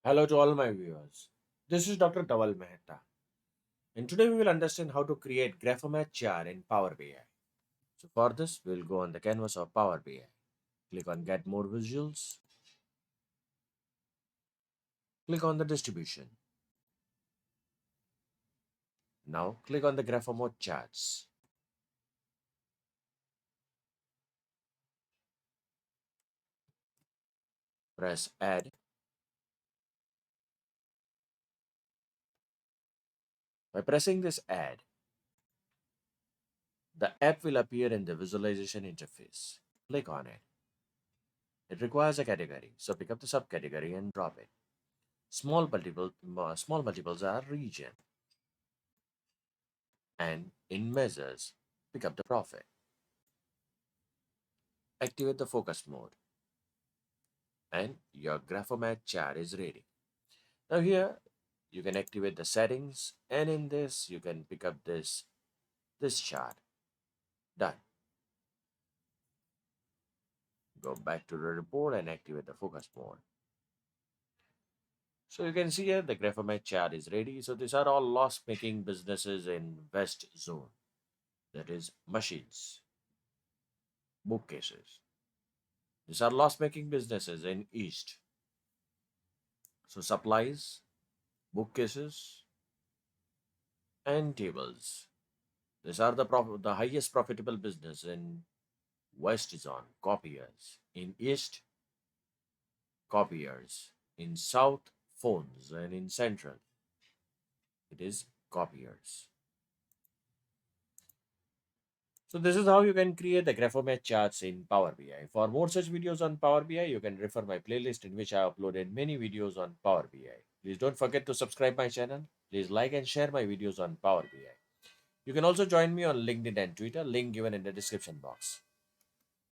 Hello to all my viewers. This is Dr. Dhaval Maheta, and today we will understand how to create Graphomate chart in Power BI. So for this, we'll go on the canvas of Power BI. Click on Get More Visuals. Click on the distribution. Now click on the Graphomate charts. Press Add. By pressing this Add, the app will appear in the visualization interface. Click on it. It requires a category, so pick up the subcategory and drop it. Small multiples are region, and in measures, pick up the profit. Activate the focus mode, and your Graphomate chart is ready. Now here you can activate the settings, and in this you can pick up this chart. Done. Go back to the report and activate the focus mode. So you can see here the Graphomate chart is ready. So these are all loss-making businesses in West Zone. That is machines, bookcases. These are loss-making businesses in East. So supplies, bookcases, and tables. These are the highest profitable business in West is on copiers, in East copiers, in South phones, and in Central it is copiers. So this is how you can create the Graphomate charts in Power BI. For more such videos on Power BI, you can refer my playlist in which I uploaded many videos on Power BI. Please don't forget to subscribe my channel. Please like and share my videos on Power BI. You can also join me on LinkedIn and Twitter, link given in the description box.